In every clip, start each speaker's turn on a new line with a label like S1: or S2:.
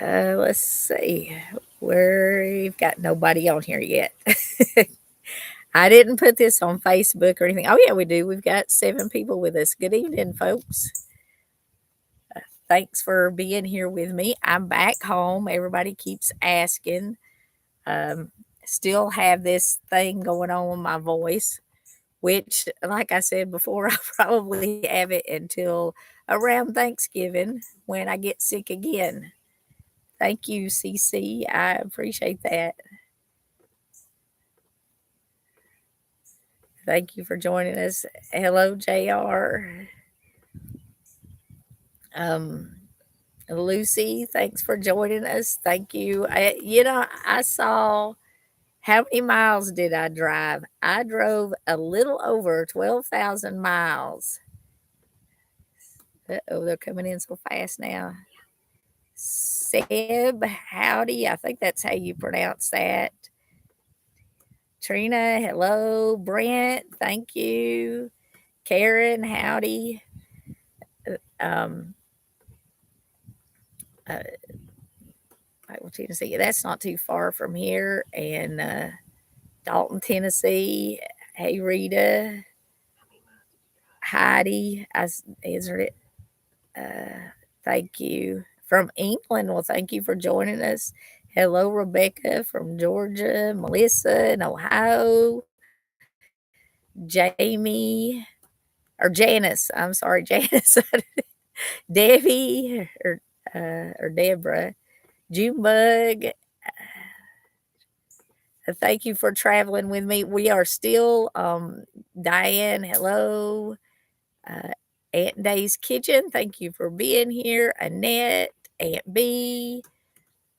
S1: Let's see. We've got nobody on here yet. I didn't put this on Facebook or anything. Oh, yeah, we do. We've got 7 people with us. Good evening, folks. Thanks for being here with me. I'm back home. Everybody keeps asking. Um, Still have this thing going on with my voice, which, like I said before, I'll probably have it until around Thanksgiving when I get sick again. Thank you, CC. I appreciate that. Thank you for joining us. Hello, JR. Um, Lucy, thanks for joining us. Thank you. I saw how many miles did I drive? I drove a little over 12,000 miles. Oh, they're coming in so fast now. Seb, howdy. I think that's how you pronounce that. Trina, hello. Brent, thank you. Karen, howdy. Um, uh, Michael, Tennessee. That's not too far from here. And Dalton, Tennessee. Hey, Rita. Heidi. Answered it. Thank you. From England. Well, thank you for joining us. Hello, Rebecca from Georgia. Melissa in Ohio. Jamie. Or Janice. I'm sorry, Janice. Debbie or Deborah. Junebug. Thank you for traveling with me. We are still Diane. Hello, uh, Aunt Day's Kitchen. Thank you for being here. Annette, Aunt B,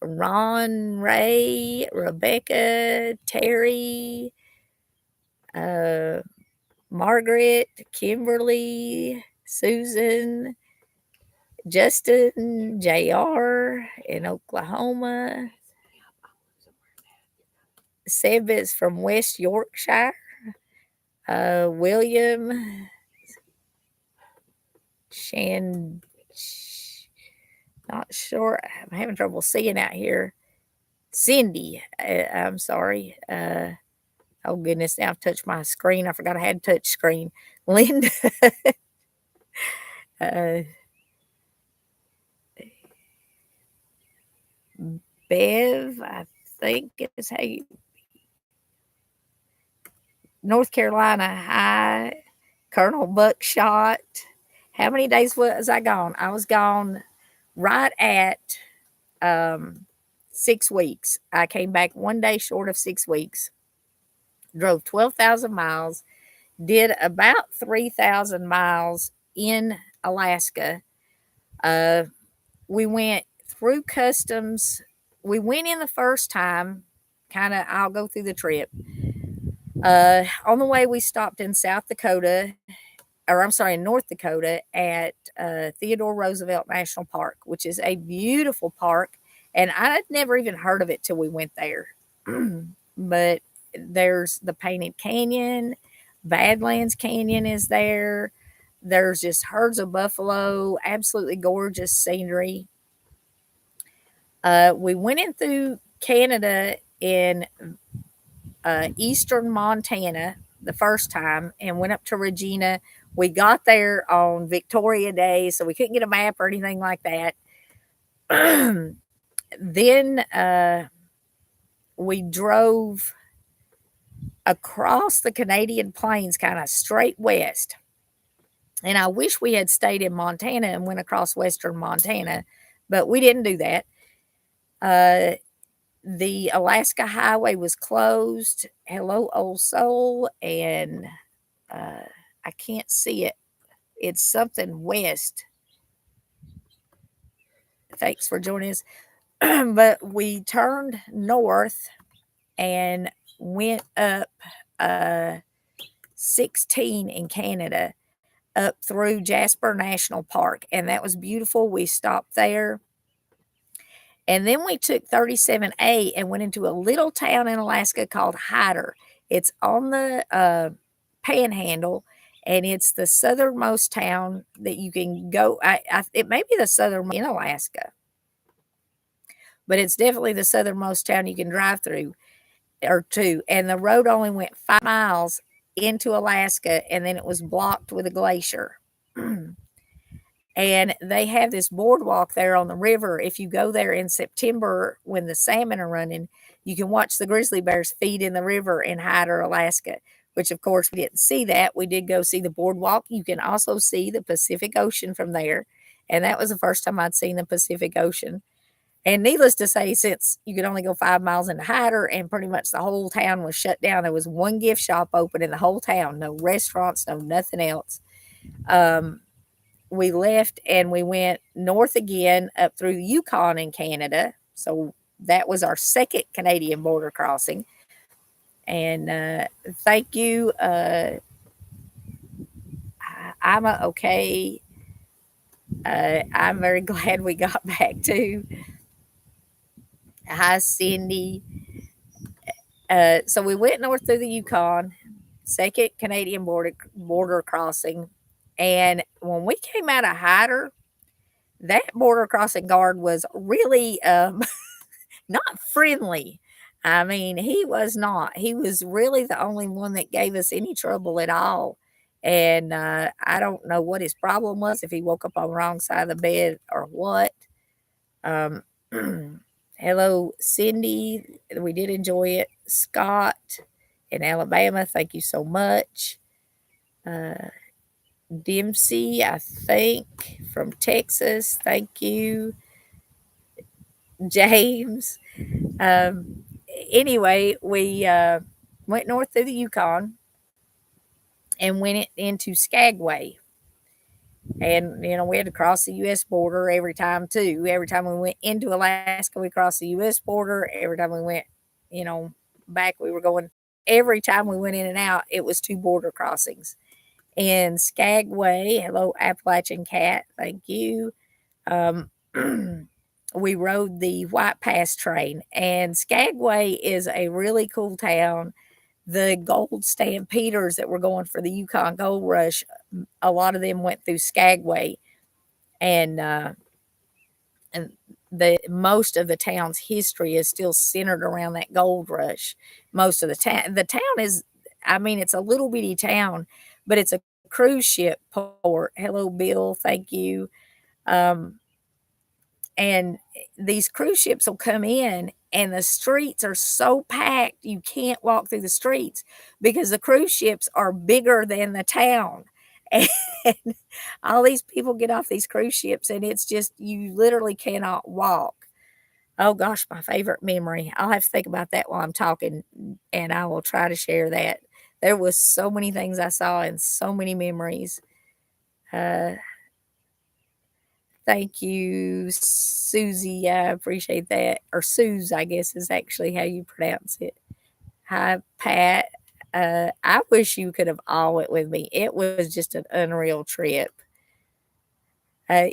S1: Ron, Ray, Rebecca, Terry, uh, Margaret, Kimberly, Susan, Justin, Jr. in Oklahoma. Seb is from West Yorkshire. William, Shan, not sure. I'm having trouble seeing out here. Cindy, I'm sorry. Oh goodness, now I've touched my screen. I forgot I had a touch screen. Linda, uh, Bev, I think is how you. North Carolina High, Colonel Buckshot. How many days was I gone? I was gone right at um, 6 weeks. I came back 1 day short of 6 weeks. Drove 12,000 miles. Did about 3,000 miles in Alaska. Uh, we went through customs. We went in the first time. I'll go through the trip. On the way, we stopped in South Dakota, or I'm sorry, in North Dakota at Theodore Roosevelt National Park, which is a beautiful park. And I'd never even heard of it till we went there. But there's the Painted Canyon, Badlands Canyon is there. There's just herds of buffalo, absolutely gorgeous scenery. We went in through Canada in eastern Montana the first time and went up to Regina. We got there on Victoria Day, so we couldn't get a map or anything like that. Then we drove across the Canadian plains, kind of straight west. And I wish we had stayed in Montana and went across western Montana, but we didn't do that. Uh, the Alaska Highway was closed. Hello, Old Soul. And I can't see it. It's something west. Thanks for joining us. But we turned north and went up uh, 16 in Canada up through Jasper National Park. And that was beautiful. We stopped there. And then we took 37A and went into a little town in Alaska called Hyder. It's on the panhandle, and it's the southernmost town that you can go. It may be the southernmost in Alaska. but it's definitely the southernmost town you can drive through or to. And the road only went 5 miles into Alaska, and then it was blocked with a glacier. And they have this boardwalk there on the river. If you go there in September when the salmon are running, you can watch the grizzly bears feed in the river in Hyder, Alaska, which of course we didn't see that. We did go see the boardwalk. You can also see the Pacific Ocean from there. And that was the first time I'd seen the Pacific Ocean. And needless to say, since you could only go 5 miles into Hyder and pretty much the whole town was shut down, there was one gift shop open in the whole town, no restaurants, no nothing else. We left and we went north again up through Yukon in Canada. So that was our second Canadian border crossing. And thank you. I'm okay. I'm very glad we got back to. Hi, Cindy. So we went north through the Yukon, second Canadian border crossing. And when we came out of Hyder, that border crossing guard was really not friendly. I mean, he was not. He was really the only one that gave us any trouble at all. And I don't know what his problem was, if he woke up on the wrong side of the bed or what. Um, hello, Cindy. We did enjoy it. Scott in Alabama, thank you so much. Dempsey, I think, from Texas, thank you. James. Um, anyway, we went north through the Yukon and went into Skagway. And, we had to cross the U.S. border every time, too. Every time we went into Alaska, we crossed the U.S. border. Every time we went, back, we were going. Every time we went in and out, it was two border crossings. In Skagway, hello, Appalachian Cat, thank you. Um, we rode the White Pass train, and Skagway is a really cool town. The gold stampeders that were going for the Yukon Gold Rush, a lot of them went through Skagway, and the most of the town's history is still centered around that gold rush. Most of the town is, I mean, it's a little bitty town, but it's a cruise ship port. Hello, Bill, thank you. Um, and these cruise ships will come in and the streets are so packed you can't walk through the streets because the cruise ships are bigger than the town. And all these people get off these cruise ships and it's just you literally cannot walk. Oh gosh, my favorite memory. I'll have to think about that while I'm talking and I will try to share that. There was so many things I saw and so many memories. uh Thank you, Susie. I appreciate that. Or Suze, I guess is actually how you pronounce it. Hi, Pat. I wish you could have all went with me. It was just an unreal trip. Uh,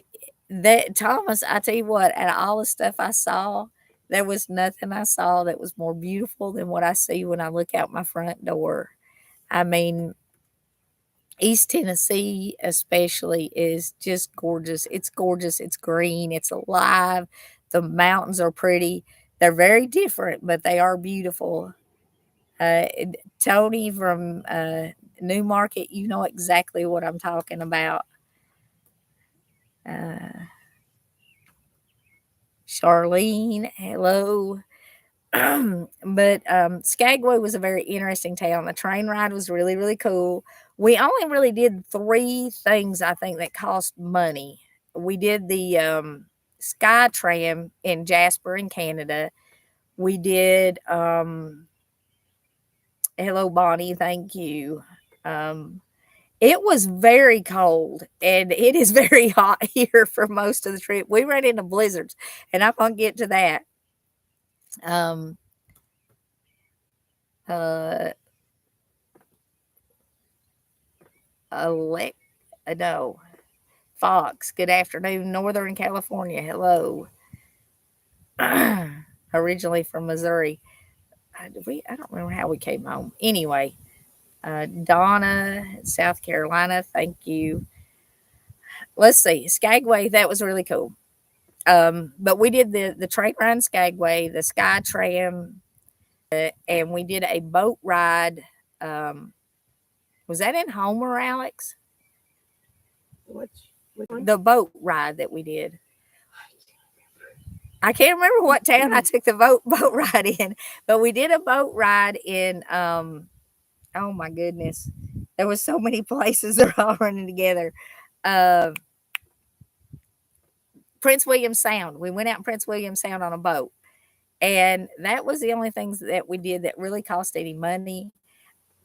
S1: that Thomas, I tell you what, out of all the stuff I saw, there was nothing I saw that was more beautiful than what I see when I look out my front door. I mean, East Tennessee, especially, is just gorgeous. It's gorgeous. It's green. It's alive. The mountains are pretty. They're very different, but they are beautiful. Uh, Tony from Newmarket, you know exactly what I'm talking about. Uh, Charlene, hello. But Skagway was a very interesting town. The train ride was really, really cool. We only really did three things, I think, that cost money. We did the Sky Tram in Jasper in Canada. We did, hello, Bonnie, thank you. Um, it was very cold and it is very hot here for most of the trip. We ran into blizzards, and I'm going to get to that. Um, uh, Alec, no, Fox. Good afternoon, Northern California. Hello. Originally from Missouri. I don't remember how we came home. Anyway, Donna, South Carolina. Thank you. Let's see. Skagway. That was really cool. But we did the train ride in Skagway, the Sky Tram, and we did a boat ride. Um, was that in Homer, Alex?
S2: Which one?
S1: The boat ride that we did. I can't remember what town I took the boat ride in, but we did a boat ride in. Oh my goodness, there was so many places that are all running together. Uh, Prince William Sound. We went out in Prince William Sound on a boat, and that was the only things that we did that really cost any money.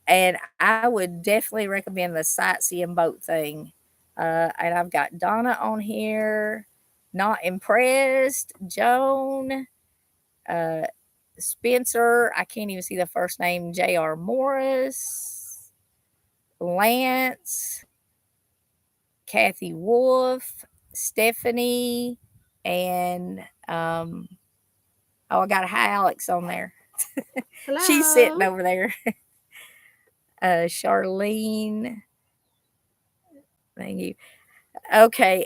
S1: And I would definitely recommend the sightseeing boat thing. And I've got Donna on here, not impressed. Joan, uh, Spencer, I can't even see the first name. J.R. Morris, Lance, Kathy Wolf, Stephanie, and oh, I got a hi Alex on there. She's sitting
S2: Hello.
S1: over there. Charlene, thank you. Okay,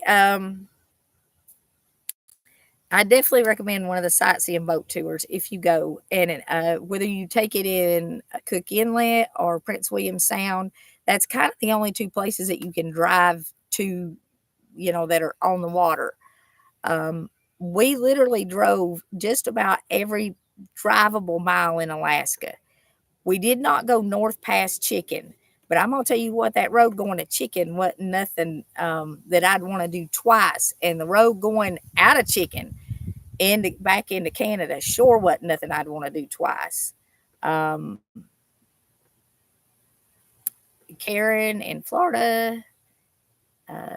S1: I definitely recommend one of the sightseeing boat tours if you go, and whether you take it in Cook Inlet or Prince William Sound, that's kind of the only two places that you can drive to, that are on the water. Um, we literally drove just about every drivable mile in Alaska. We did not go north past Chicken, but I'm gonna tell you what, that road going to Chicken wasn't nothing that I'd want to do twice, and the road going out of Chicken into back into Canada sure wasn't nothing I'd want to do twice. Um, Karen in Florida, uh,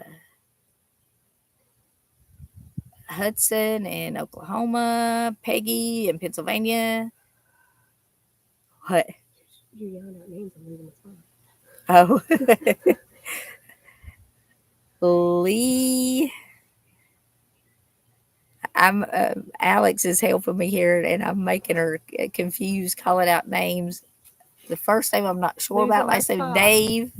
S1: Hudson in Oklahoma, Peggy in Pennsylvania. What?
S2: You're yelling out names and leaving us on.
S1: Oh, Lee. I'm Alex is helping me here, and I'm making her confused, calling out names. The first name I'm not sure about.
S2: Losing my
S1: Last name
S2: spot.
S1: Dave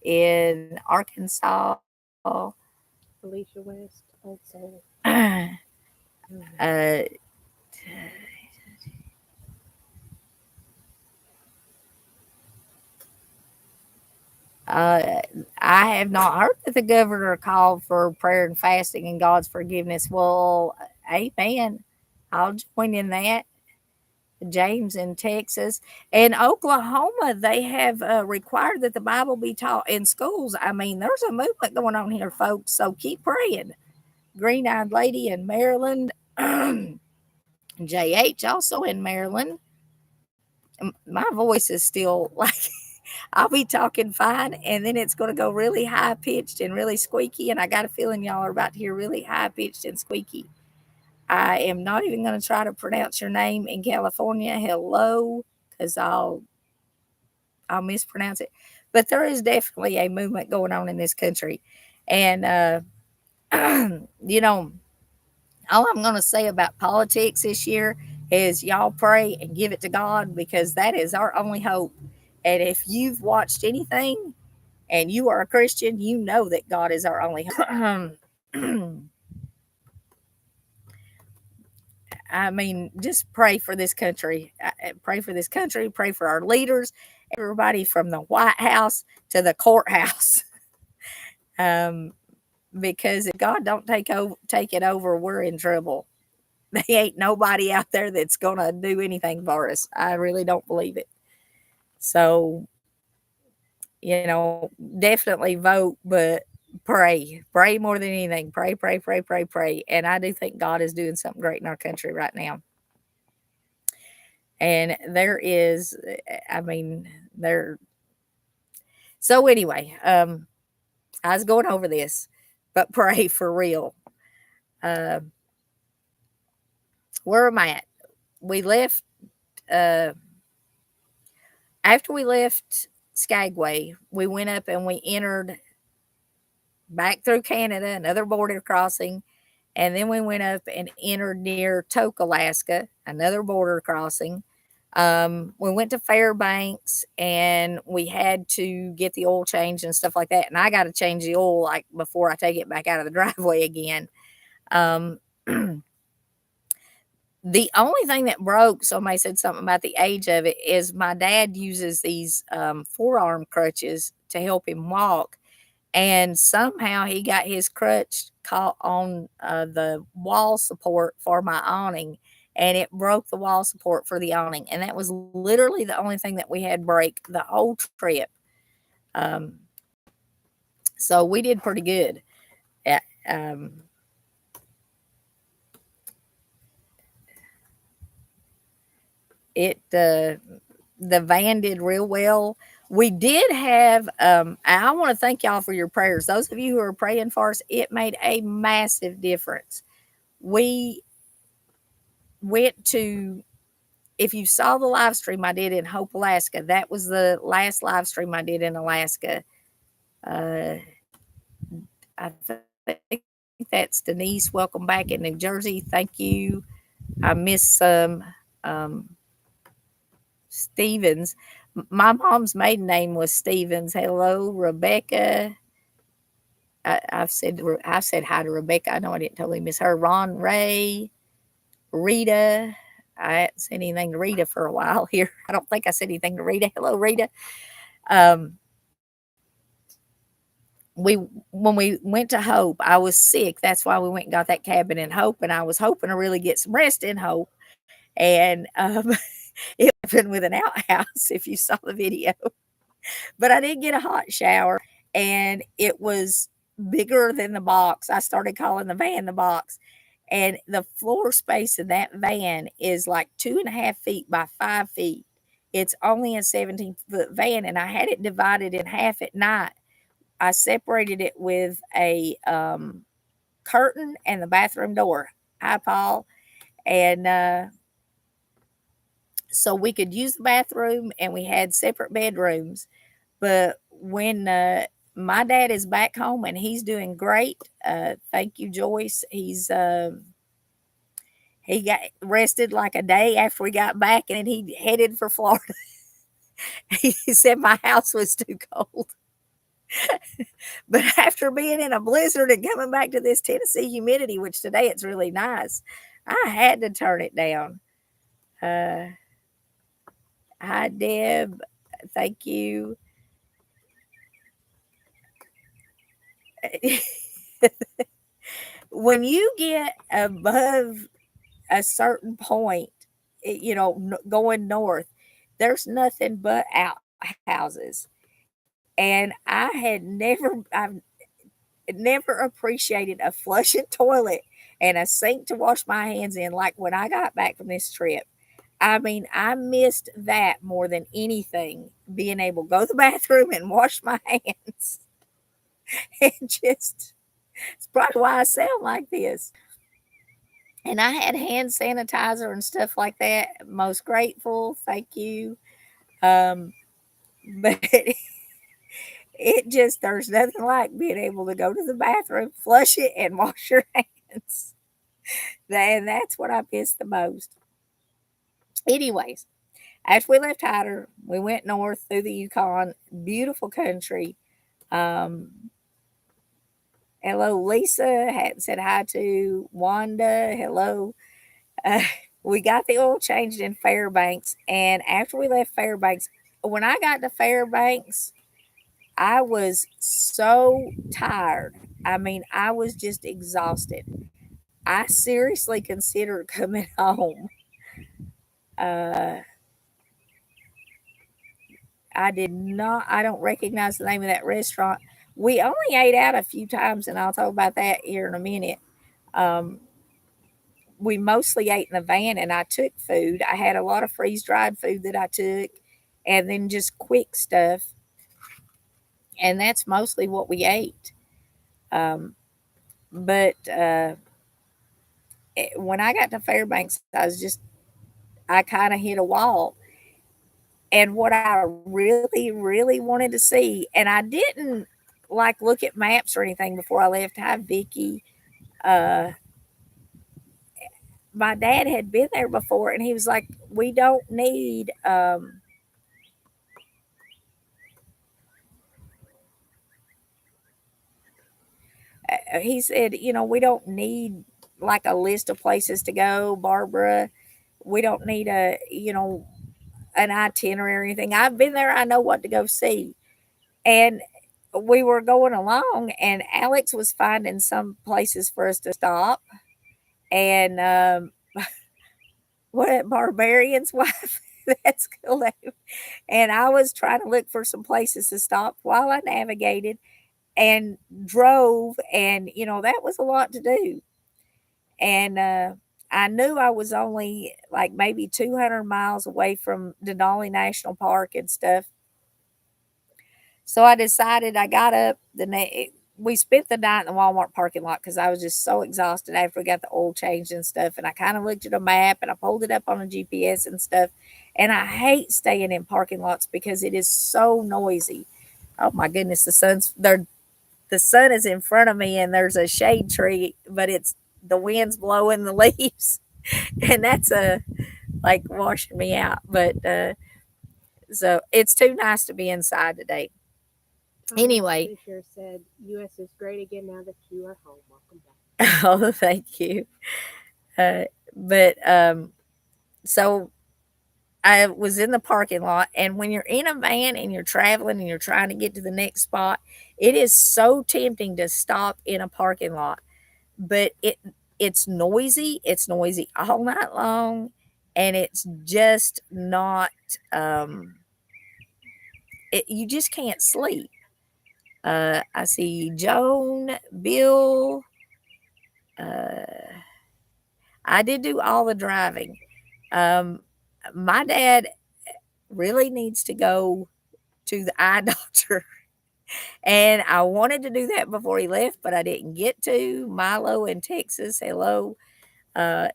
S1: in Arkansas.
S2: Alicia West, Old Soul.
S1: uh, Uh, I have not heard that the governor called for prayer and fasting and God's forgiveness. Well, amen. I'll join in that. James in Texas and Oklahoma, they have required that the Bible be taught in schools. I mean, there's a movement going on here, folks. So keep praying. Green Eyed Lady in Maryland, JH also in Maryland. My voice is still like I'll be talking fine, and then it's going to go really high pitched and really squeaky. And I got a feeling y'all are about to hear really high pitched and squeaky. I am not even going to try to pronounce your name in California. Hello, because I'll mispronounce it. But there is definitely a movement going on in this country, and you know, all I'm going to say about politics this year is y'all pray and give it to God because that is our only hope. And if you've watched anything and you are a Christian, you know that God is our only hope. I mean, just pray for this country. Pray for this country. Pray for our leaders, everybody from the White House to the courthouse. Um, because if God don't take it over, we're in trouble. They ain't nobody out there that's gonna do anything for us. I really don't believe it. So, definitely vote, but pray. Pray more than anything. Pray, pray, pray, pray, pray. And I do think God is doing something great in our country right now. And there is, I mean, there. So anyway, I was going over this, but pray for real. Uh, where am I at? We left uh, after we left Skagway. We went up and we entered back through Canada, another border crossing, and then we went up and entered near Tok, Alaska, another border crossing. We went to Fairbanks and we had to get the oil change and stuff like that. And I got to change the oil like before I take it back out of the driveway again. Um, the only thing that broke, somebody said something about the age of it, is my dad uses these forearm crutches to help him walk. And somehow he got his crutch caught on the wall support for my awning, and it broke the wall support for the awning. And that was literally the only thing that we had break the whole trip. Um, so we did pretty good. Yeah, it the van did real well. We did have. I want to thank y'all for your prayers. Those of you who are praying for us, it made a massive difference. We went to, if you saw the live stream I did in Hope, Alaska, that was the last live stream I did in Alaska. Uh, I think that's Denise. Welcome back in New Jersey. Thank you. I missed some Stevens. My mom's maiden name was Stevens. Hello, Rebecca. I've said hi to Rebecca. I know I didn't totally miss her. Ron Ray, Rita. I hadn't said anything to Rita for a while here. I don't think I said anything to Rita. Hello, Rita. Um, we when we went to Hope, I was sick. That's why we went and got that cabin in Hope, and I was hoping to really get some rest in Hope. And it happened with an outhouse. If you saw the video, but I did get a hot shower, and it was bigger than the box. I started calling the van the box. And the floor space in that van is like 2.5 feet by 5 feet. It's only a 17-foot van, and I had it divided in half at night. I separated it with a curtain and the bathroom door. Hi, Paul. And so we could use the bathroom, and we had separate bedrooms. But when my dad is back home and he's doing great, thank you, Joyce. He got rested like a day after we got back, and he headed for Florida. He said my house was too cold. But after being in a blizzard and coming back to this Tennessee humidity, which today it's really nice, I had to turn it down. Uh, Hi, Deb. Thank you. When you get above a certain point, going north, there's nothing but outhouses. And I've never appreciated a flushing toilet and a sink to wash my hands in like when I got back from this trip. I mean, I missed that more than anything, being able to go to the bathroom and wash my hands. And just, it's probably why I sound like this. And I had hand sanitizer and stuff like that. Most grateful. Thank you. Um, but it just, there's nothing like being able to go to the bathroom, flush it, and wash your hands. And that's what I miss the most. Anyways, after we left Hyder, we went north through the Yukon. Beautiful country. Um, Hello, Lisa. Hadn't said hi to Wanda. Hello. Uh, we got the oil changed in Fairbanks. And after we left Fairbanks, when I got to Fairbanks, I was so tired. I mean, I was just exhausted. I seriously considered coming home. Uh, I don't recognize the name of that restaurant. We only ate out a few times, and I'll talk about that here in a minute. Um, we mostly ate in the van, and I took food. I had a lot of freeze dried food that I took, and then just quick stuff. And that's mostly what we ate. Um, but when I got to Fairbanks, I kind of hit a wall. And what I really, really wanted to see, and I didn't like look at maps or anything before I left. Hi, Vicky. Uh, my dad had been there before, and he was like, "We don't need." He said, "We don't need like a list of places to go, Barbara. We don't need a, an itinerary or anything. I've been there. I know what to go see. And we were going along, and Alex was finding some places for us to stop. And what Barbarian's wife? That's cool name. And I was trying to look for some places to stop while I navigated and drove. And that was a lot to do. And I knew I was only like maybe 200 miles away from Denali National Park and stuff. So I decided I got up we spent the night in the Walmart parking lot because I was just so exhausted after we got the oil changed and stuff. And I kind of looked at a map and I pulled it up on a GPS and stuff. And I hate staying in parking lots because it is so noisy. Oh my goodness, the sun is in front of me and there's a shade tree, but the wind's blowing the leaves, and that's like washing me out. But so it's too nice to be inside today. Anyway,
S2: Fisher said, "U.S. is great again now that you are home. Welcome back."
S1: oh, thank you. But so I was in the parking lot, and when you're in a van and you're traveling and you're trying to get to the next spot, it is so tempting to stop in a parking lot. But it's noisy. It's noisy all night long, and it's just not. You just can't sleep. I see Joan, Bill. Uh, I did do all the driving. Um, my dad really needs to go to the eye doctor. And I wanted to do that before he left, but I didn't get to. Milo in Texas, hello. Uh,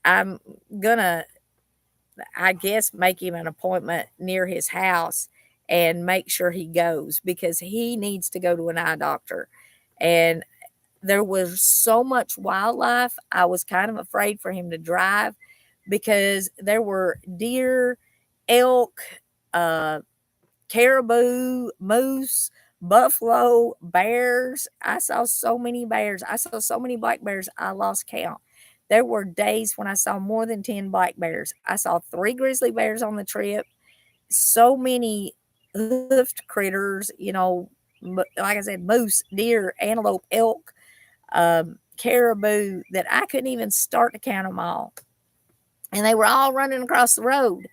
S1: I'm gonna, I guess, make him an appointment near his house and make sure he goes because he needs to go to an eye doctor. And there was so much wildlife, I was kind of afraid for him to drive because there were deer, elk, uh, caribou, moose, buffalo, bears. I saw so many bears. I saw so many black bears, I lost count. There were days when I saw more than 10 black bears. I saw 3 grizzly bears on the trip, so many hoofed critters, like I said, moose, deer, antelope, elk, caribou, that I couldn't even start to count them all. And they were all running across the road.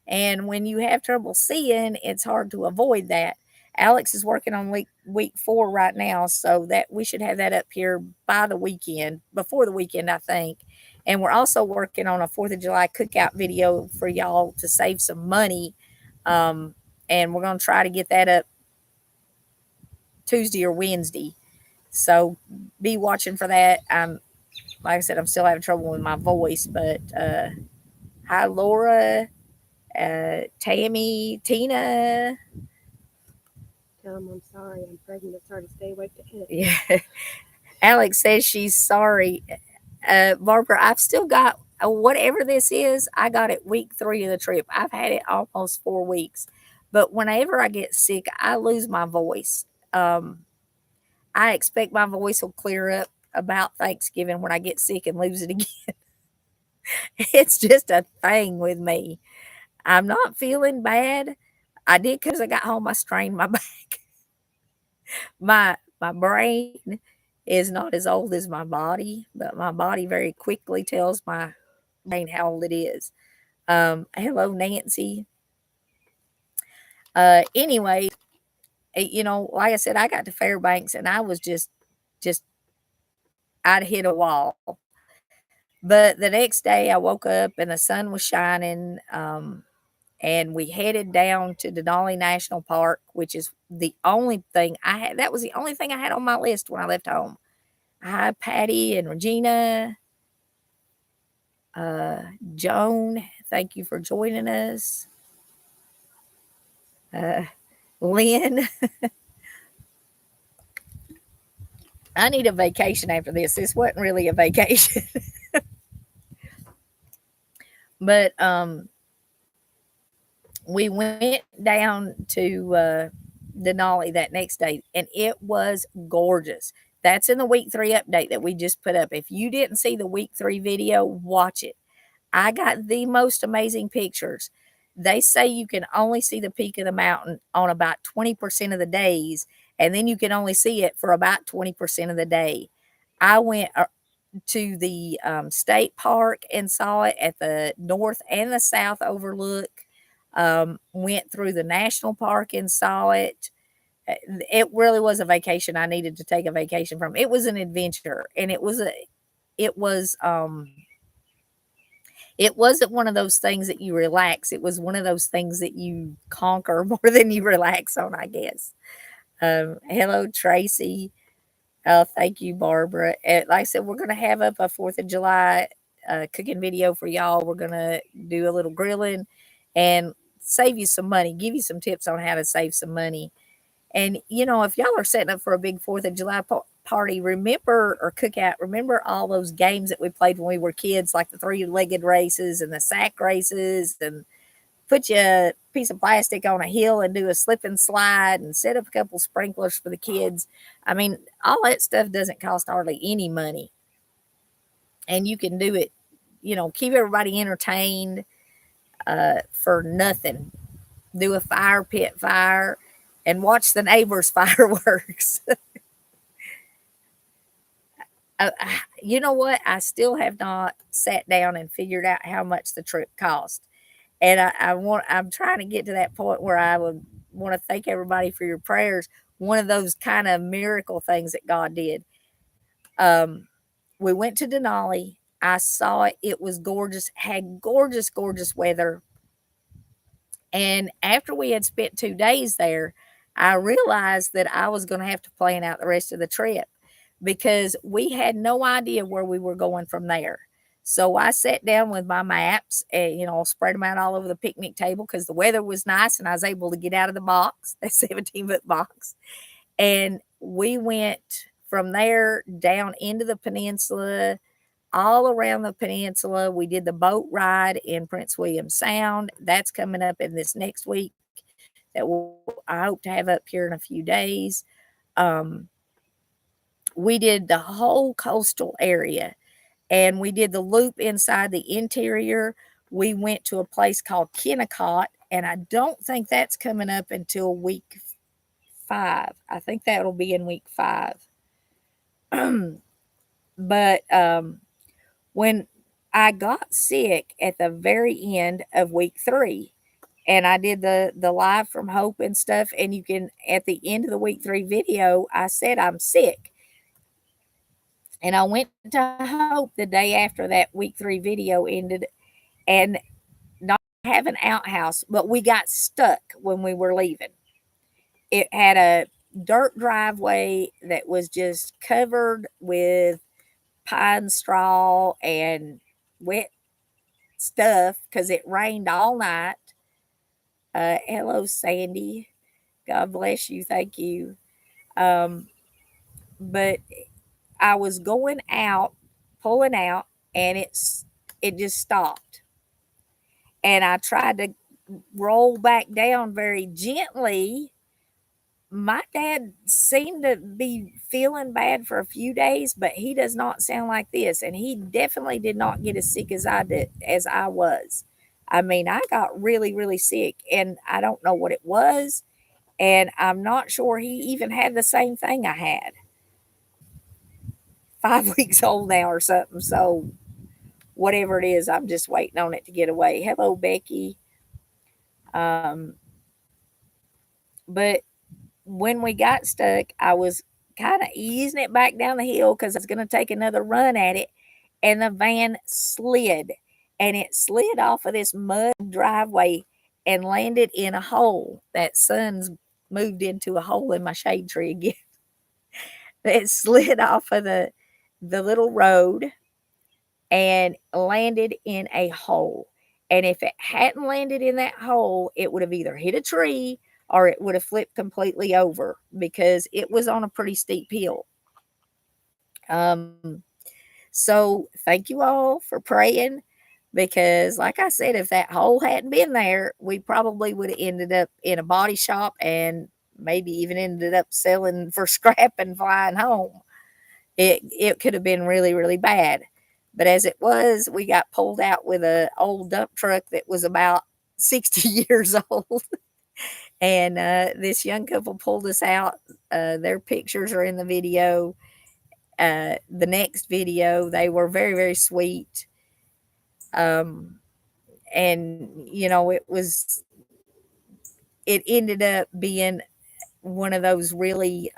S1: And when you have trouble seeing, it's hard to avoid that. Alex is working on week 4 right now, so that we should have that up here by the weekend, before the weekend, I think. And we're also working on a 4th of July cookout video for y'all to save some money. Um, and we're going to try to get that up Tuesday or Wednesday. So be watching for that. Like I said, I'm still having trouble with my voice, but hi, Laura, Tammy, Tina.
S2: Tell him I'm sorry. I'm pregnant. It's hard to stay awake to edit.
S1: Yeah. Alex says she's sorry. Barbara, I've still got whatever this is. I got it week 3 of the trip. I've had it almost 4 weeks. But whenever I get sick, I lose my voice. Um, I expect my voice will clear up about Thanksgiving when I get sick and lose it again. It's just a thing with me. I'm not feeling bad. I did because I got home. I strained my back. My brain is not as old as my body, but my body very quickly tells my brain how old it is. Hello, Nancy. Anyway, like I said, I got to Fairbanks and I was just I'd hit a wall. But the next day I woke up and the sun was shining. And we headed down to Denali National Park, which is the only thing I had. That was the only thing I had on my list when I left home. Hi, Patty and Regina. Joan, thank you for joining us. Uh, Lynn, I need a vacation after this. This wasn't really a vacation. But we went down to Denali that next day, and it was gorgeous. That's in the week 3 update that we just put up. If you didn't see the week 3 video, watch it. I got the most amazing pictures. They say you can only see the peak of the mountain on about 20% of the days, and then you can only see it for about 20% of the day. I went to the state park and saw it at the north and the south overlook. Went through the national park and saw it. It really was a vacation I needed to take a vacation from. It was an adventure, and it was it wasn't one of those things that you relax. It was one of those things that you conquer more than you relax on, I guess. Hello, Tracy. Thank you, Barbara. Like I said, we're going to have up a 4th of July cooking video for y'all. We're going to do a little grilling and save you some money, give you some tips on how to save some money. And, if y'all are setting up for a big 4th of July party, remember, or cookout, remember all those games that we played when we were kids, like the 3-legged races and the sack races, and put you a piece of plastic on a hill and do a slip and slide and set up a couple sprinklers for the kids. I mean, all that stuff doesn't cost hardly any money. And you can do it, keep everybody entertained for nothing. Do a fire pit fire and watch the neighbors' fireworks. You know what? I still have not sat down and figured out how much the trip cost. And I'm trying to get to that point where I would want to thank everybody for your prayers. One of those kind of miracle things that God did. We went to Denali. I saw it. It was gorgeous. Had gorgeous, gorgeous weather. And after we had spent 2 days there, I realized that I was going to have to plan out the rest of the trip because we had no idea where we were going from there. So I sat down with my maps and, spread them out all over the picnic table because the weather was nice and I was able to get out of the box, that 17-foot box. And we went from there down into the peninsula, all around the peninsula. We did the boat ride in Prince William Sound. That's coming up in this next week that I hope to have up here in a few days. We did the whole coastal area, and we did the loop inside the interior. We went to a place called Kennecott, and I don't think that's coming up until week 5. I think that'll be in week 5. But when I got sick at the very end of week 3, and I did the live from Hope and stuff, and you can, at the end of the week 3 video, I said I'm sick. And I went to Hope the day after that week 3 video ended, and not have an outhouse, but we got stuck when we were leaving. It had a dirt driveway that was just covered with pine straw and wet stuff because it rained all night. Hello, Sandy. God bless you. Thank you. But I was going out, pulling out, and it just stopped. And I tried to roll back down very gently. My dad seemed to be feeling bad for a few days, but he does not sound like this. And he definitely did not get as sick as I did, as I was. I mean, I got really, really sick, and I don't know what it was. And I'm not sure he even had the same thing I had. 5 weeks old now or something. So whatever it is, I'm just waiting on it to get away. Hello, Becky. Um, but when we got stuck, I was kind of easing it back down the hill because I was going to take another run at it. And the van slid. And it slid off of this mud driveway and landed in a hole. That sun's moved into a hole in my shade tree again. It slid off of the little road and landed in a hole. And if it hadn't landed in that hole, it would have either hit a tree or it would have flipped completely over because it was on a pretty steep hill. So thank you all for praying because, like I said, if that hole hadn't been there, we probably would have ended up in a body shop and maybe even ended up selling for scrap and flying home. It could have been really, really bad. But as it was, we got pulled out with a old dump truck that was about 60 years old. And this young couple pulled us out. Their pictures are in the video. The next video, they were very, very sweet. Um, and, it ended up being one of those really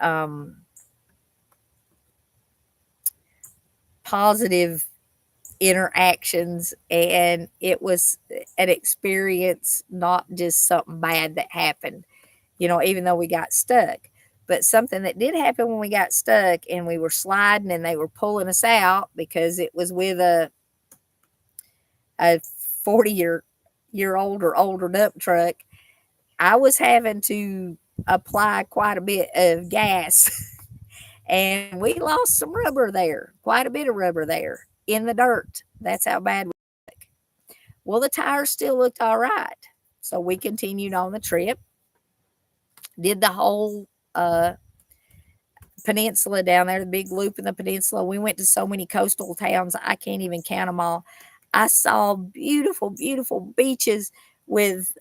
S1: positive interactions, and it was an experience, not just something bad that happened, even though we got stuck. But something that did happen when we got stuck and we were sliding and they were pulling us out because it was with a 40-year old or older dump truck. I was having to apply quite a bit of gas and we lost some rubber there, quite a bit of rubber there in the dirt. That's how bad we look. Well, the tires still looked all right. So we continued on the trip, did the whole peninsula down there, the big loop in the peninsula. We went to so many coastal towns, I can't even count them all. I saw beautiful, beautiful beaches with,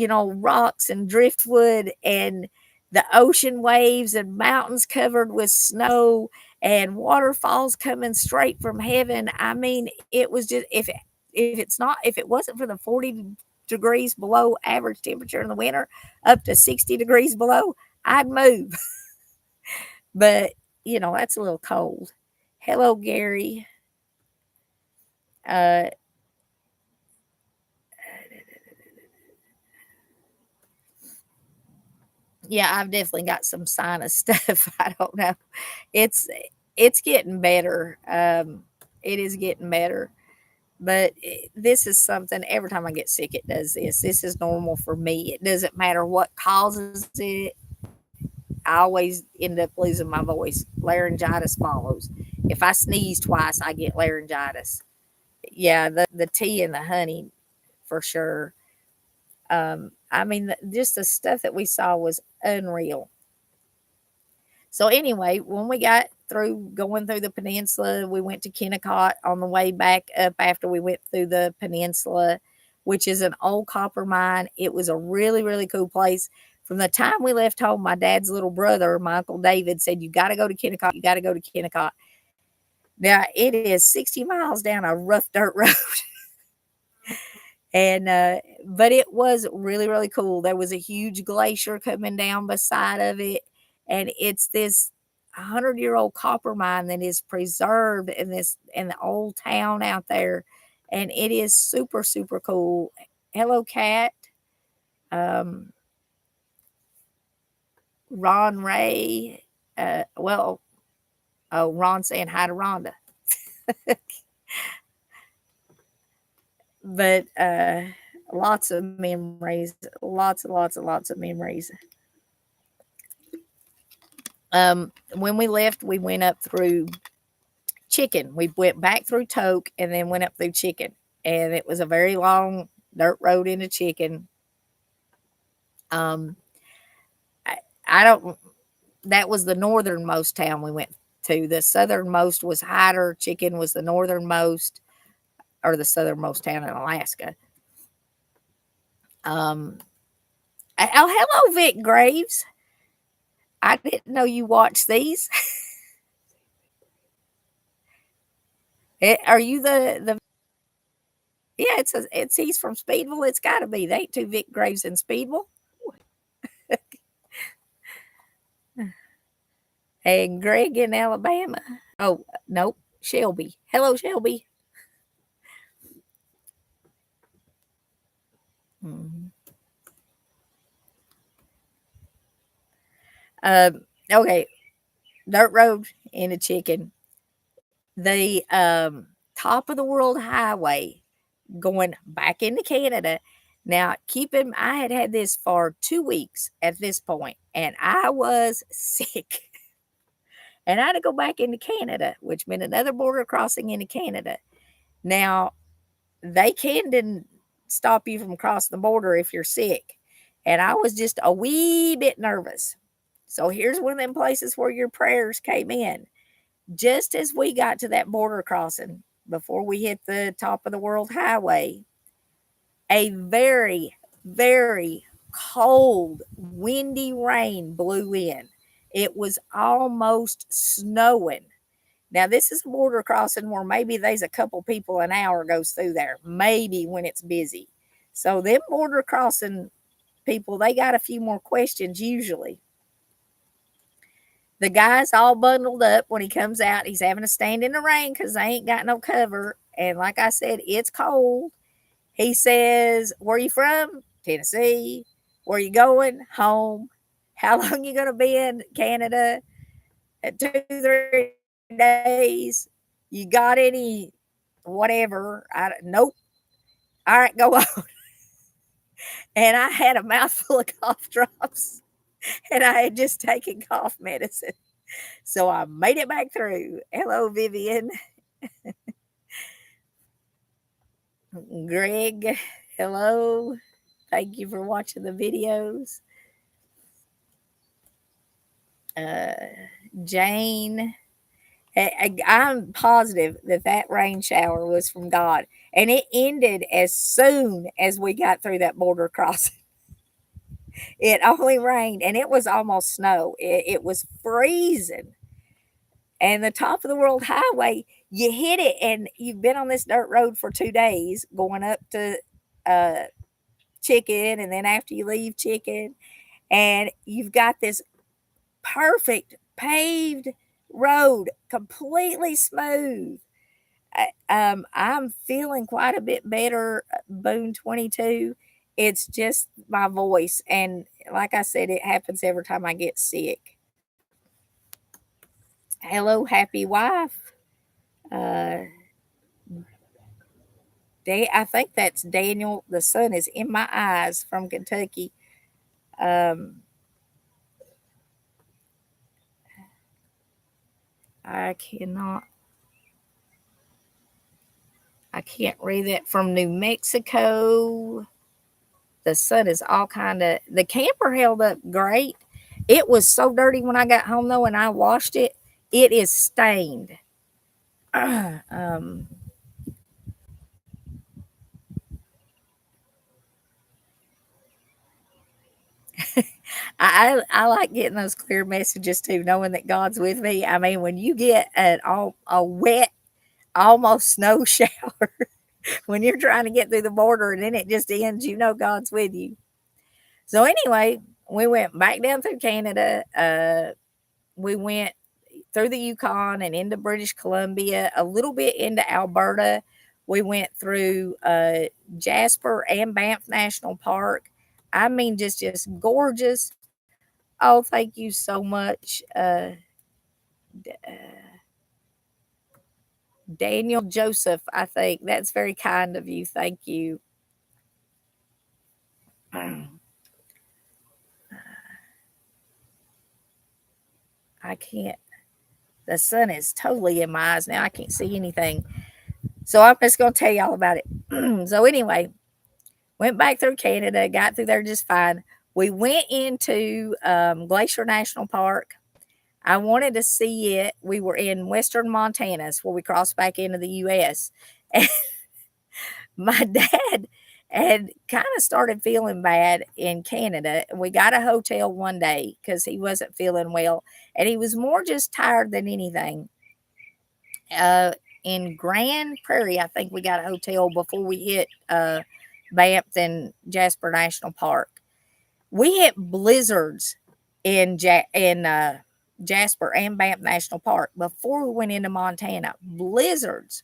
S1: rocks and driftwood and the ocean waves and mountains covered with snow and waterfalls coming straight from heaven. I mean, it was just, if it wasn't for the 40 degrees below average temperature in the winter, up to 60 degrees below, I'd move. But, that's a little cold. Hello, Gary. Yeah, I've definitely got some sinus stuff. I don't know. It's it's getting better. It is getting better. But this is something, every time I get sick, it does this. This is normal for me. It doesn't matter what causes it. I always end up losing my voice. Laryngitis follows. If I sneeze twice, I get laryngitis. Yeah, the tea and the honey for sure. I mean, just the stuff that we saw was unreal. So anyway, when we got through going through the peninsula, we went to Kennecott on the way back up after we went through the peninsula, which is an old copper mine. It was a really, really cool place. From the time we left home, my dad's little brother, my Uncle David, said, "You got to go to Kennecott. You got to go to Kennecott." Now, it is 60 miles down a rough dirt road. And but it was really, really cool. There was a huge glacier coming down beside of it, and it's this 100-year-old copper mine that is preserved in the old town out there, and it is super, super cool. Hello, Cat. um Ron Ray. Well, oh, Ron saying hi to Rhonda. But lots of memories, lots and lots and lots of memories. When we left, we went up through Chicken. We went back through Toke and then went up through Chicken, and it was a very long dirt road into Chicken. Um, I don't. That was the northernmost town we went to. The southernmost was Hyder. Chicken was the northernmost, or the southernmost town in Alaska. Um, oh, hello, Vic Graves. I didn't know you watched these. Are you the? Yeah, it's he's from Speedville. It's got to be. They ain't two Vic Graves in Speedville. And Greg in Alabama. Oh, nope, Shelby. Hello, Shelby. Mhm. Okay, dirt road into Chicken. The top of the world highway going back into Canada. Now, I had had this for 2 weeks at this point, and I was sick. And I had to go back into Canada, which meant another border crossing into Canada. Now, they didn't stop you from crossing the border if you're sick. And I was just a wee bit nervous. So here's one of them places where your prayers came in. Just as we got to that border crossing, before we hit the top of the world highway, a very, very cold, windy rain blew in. It was almost snowing. Now, this is a border crossing where maybe there's a couple people an hour goes through there, maybe when it's busy. So, them border crossing people, they got a few more questions usually. The guy's all bundled up when he comes out. He's having to stand in the rain because they ain't got no cover. And like I said, it's cold. He says, "Where you from?" "Tennessee." "Where you going?" "Home." "How long you gonna be in Canada?" "2, 3 days." "You got any whatever?" "Nope." "All right, go on." And I had a mouthful of cough drops, and I had just taken cough medicine. So I made it back through. Hello, Vivian. Greg, hello. Thank you for watching the videos. Uh, Jane, I'm positive that that rain shower was from God. And it ended as soon as we got through that border crossing. It only rained and it was almost snow. It was freezing. And the top of the world highway, you hit it and you've been on this dirt road for 2 days going up to uh, Chicken. And then after you leave Chicken, and you've got this perfect paved road, completely smooth. I'm feeling quite a bit better, Boone 22. It's just my voice. And like I said, it happens every time I get sick. Hello, happy wife. Uh, I think that's Daniel. The sun is in my eyes from Kentucky. Um, I cannot. I can't read that. From New Mexico. The sun is all kind of. The camper held up great. It was so dirty when I got home though, and I washed it. It is stained. um, I like getting those clear messages too, knowing that God's with me. I mean, when you get a wet, almost snow shower, when you're trying to get through the border and then it just ends, you know God's with you. So anyway, we went back down through Canada. We went through the Yukon and into British Columbia, a little bit into Alberta. We went through Jasper and Banff National Park. I mean, just gorgeous. Oh, thank you so much, Daniel Joseph. I think that's very kind of you. Thank you. I can't. The sun is totally in my eyes now. I can't see anything. So I'm just going to tell you all about it. So anyway, went back through Canada, got through there just fine. We went into Glacier National Park. I wanted to see it. We were in western Montana, where we crossed back into the U.S. And my dad had kind of started feeling bad in Canada. We got a hotel one day because he wasn't feeling well, and he was more just tired than anything. Uh, in Grand Prairie, I think we got a hotel before we hit Banff and Jasper National Park. We hit blizzards in Jasper and Banff National Park before we went into Montana. Blizzards.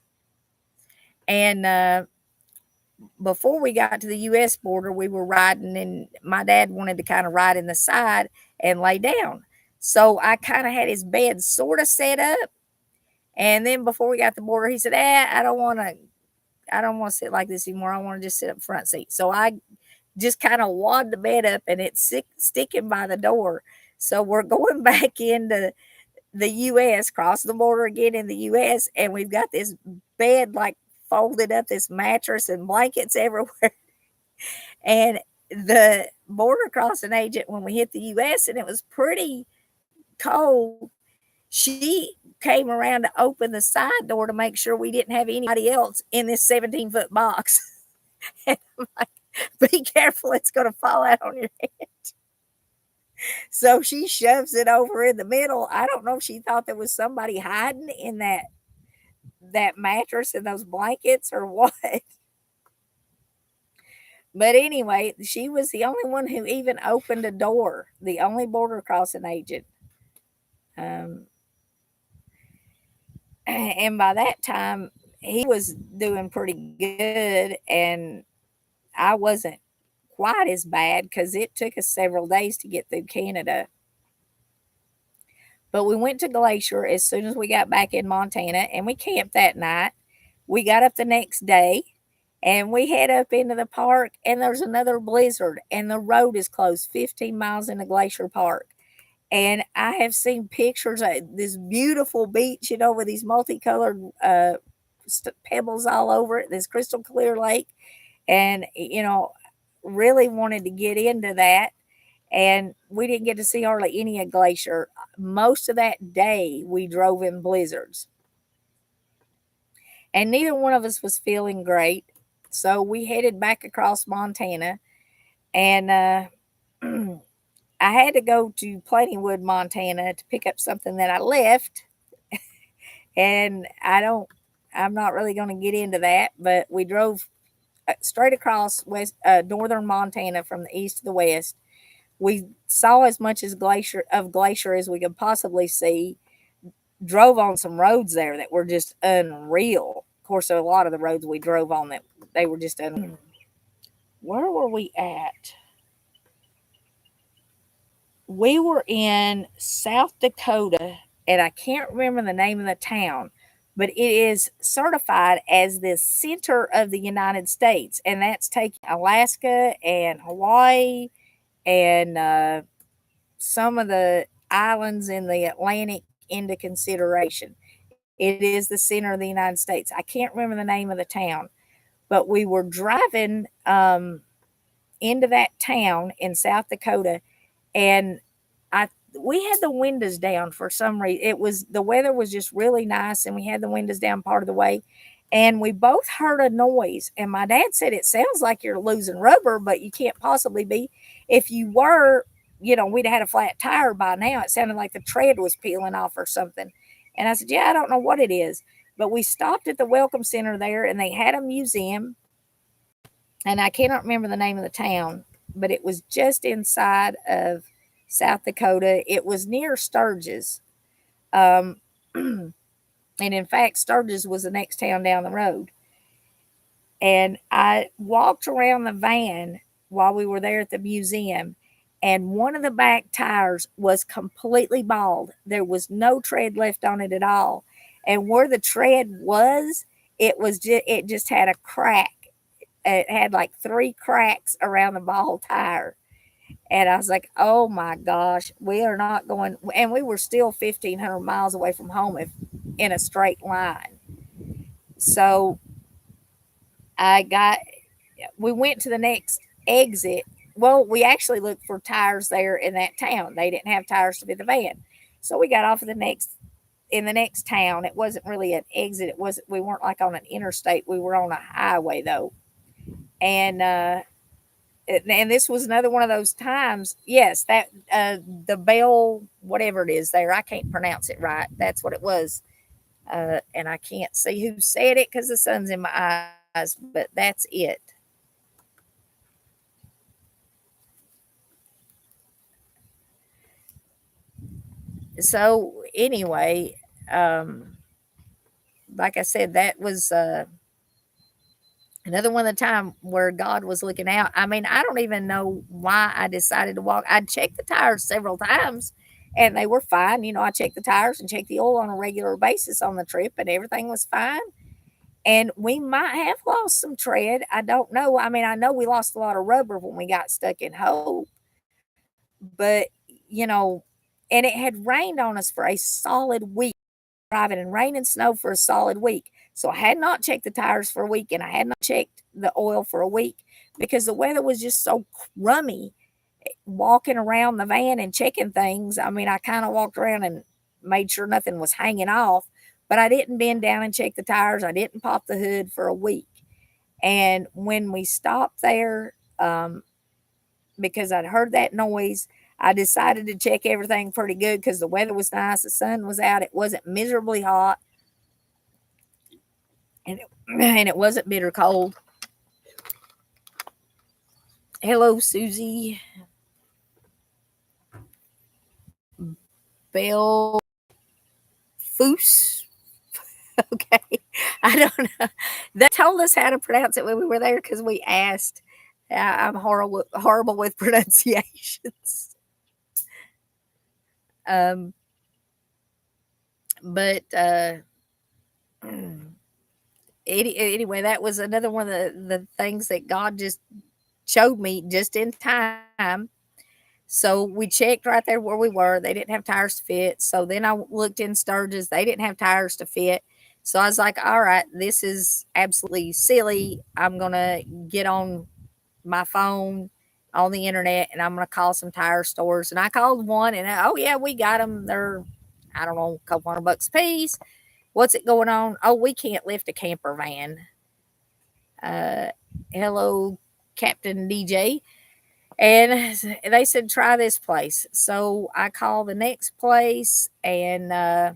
S1: And before we got to the U.S. border, we were riding, and my dad wanted to kind of ride in the side and lay down. So I kind of had his bed sort of set up. And then before we got to the border, he said, I don't want to sit like this anymore. I want to just sit up front seat. So I just kind of wad the bed up, and it's sticking by the door. So we're going back into the U.S., cross the border again in the U.S., and we've got this bed like folded up, this mattress and blankets everywhere. And the border crossing agent, when we hit the U.S. and it was pretty cold, She came around to open the side door to make sure we didn't have anybody else in this 17-foot box. And I'm like, be careful, it's going to fall out on your head. So she shoves it over in the middle. I don't know if she thought there was somebody hiding in that mattress and those blankets or what. But anyway, she was the only one who even opened a door, the only border crossing agent. Um, and by that time, he was doing pretty good, and I wasn't quite as bad because it took us several days to get through Canada. But we went to Glacier as soon as we got back in Montana, and we camped that night. We got up the next day, and we head up into the park, and there's another blizzard, and the road is closed 15 miles into Glacier Park. And I have seen pictures of this beautiful beach, with these multicolored pebbles all over it, this crystal clear lake. And, really wanted to get into that. And we didn't get to see hardly any of Glacier. Most of that day, we drove in blizzards. And neither one of us was feeling great. So we headed back across Montana. And I had to go to Plentywood, Montana to pick up something that I left. And I'm not really going to get into that, but we drove straight across northern Montana from the east to the west. We saw as much as Glacier as we could possibly see. Drove on some roads there that were just unreal. Of course, a lot of the roads we drove on that they were just unreal. Where were we at? We were in South Dakota, and I can't remember the name of the town, but it is certified as the center of the United States, and that's taking Alaska and Hawaii and some of the islands in the Atlantic into consideration. It is the center of the United States. I can't remember the name of the town, but we were driving into that town in South Dakota, and we had the windows down for some reason. The weather was just really nice, and we had the windows down part of the way, and we both heard a noise. And my dad said, "It sounds like you're losing rubber, but you can't possibly be. If you were, we'd have had a flat tire by now. It sounded like the tread was peeling off or something." And I said, "Yeah, I don't know what it is." But we stopped at the Welcome Center there, and they had a museum, and I cannot remember the name of the town, but it was just inside of South Dakota. It was near Sturgis. And in fact, Sturgis was the next town down the road. And I walked around the van while we were there at the museum, and one of the back tires was completely bald. There was no tread left on it at all. And where the tread was, it just had a crack. It had like 3 cracks around the bald tire. And I was like, "Oh my gosh, we are not going." And we were still 1,500 miles away from home in a straight line. So we went to the next exit. Well, we actually looked for tires there in that town. They didn't have tires to fit the van. So we got off of in the next town. It wasn't really an exit. We weren't like on an interstate. We were on a highway though. And this was another one of those times. Yes, that the bell, whatever it is there, I can't pronounce it right. That's what it was. And I can't see who said it because the sun's in my eyes, but that's it. So anyway, like I said, that was another one of the time where God was looking out. I mean, I don't even know why I decided to walk. I'd checked the tires several times and they were fine. I checked the tires and checked the oil on a regular basis on the trip, and everything was fine. And we might have lost some tread. I don't know. I mean, I know we lost a lot of rubber when we got stuck in Hope, but and it had rained on us for a solid week, driving in rain and snow for a solid week. So I had not checked the tires for a week, and I had not checked the oil for a week because the weather was just so crummy walking around the van and checking things. I mean, I kind of walked around and made sure nothing was hanging off, but I didn't bend down and check the tires. I didn't pop the hood for a week. And when we stopped there, because I'd heard that noise, I decided to check everything pretty good because the weather was nice. The sun was out. It wasn't miserably hot. And it wasn't bitter cold. Hello, Susie. Bell Foose. Okay. I don't know. They told us how to pronounce it when we were there because we asked. I'm horrible with pronunciations. Um, but anyway, that was another one of the things that God just showed me just in time. So we checked right there where we were. They didn't have tires to fit. So then I looked in Sturgis. They didn't have tires to fit. So I was like, all right, this is absolutely silly. I'm going to get on my phone on the internet and I'm going to call some tire stores. And I called one and, oh, yeah, we got them. They're, I don't know, a couple $100 a piece. What's it going on? Oh, we can't lift a camper van. Hello, Captain DJ. And they said, try this place. So I called the next place and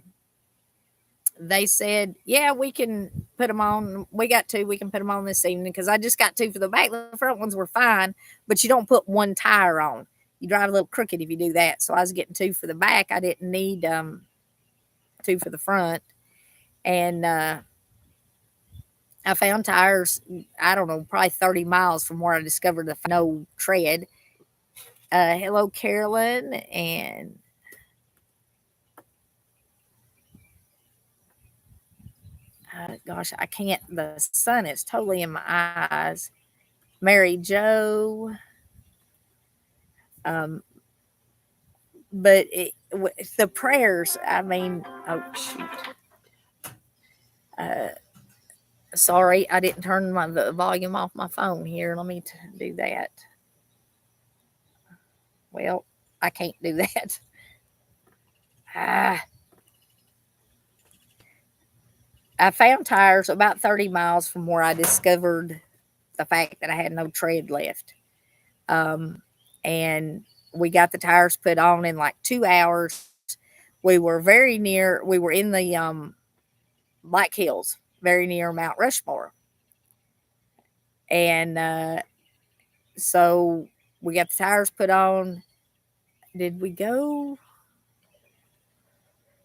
S1: they said, yeah, we can put them on. We got two. We can put them on this evening because I just got two for the back. The front ones were fine, but you don't put one tire on. You drive a little crooked if you do that. So I was getting two for the back. I didn't need two for the front. And I found tires, I don't know, probably 30 miles from where I discovered the no tread. Hello, Carolyn. And gosh, I can't, the sun is totally in my eyes. Mary Jo. But the prayers, I mean, oh, shoot. Sorry, I didn't turn the volume off my phone here. Let me do that. Well, I can't do that. I found tires about 30 miles from where I discovered the fact that I had no tread left. And we got the tires put on in like 2 hours. We were very near, we were in the Black Hills, very near Mount Rushmore. And so we got the tires put on. Did we go?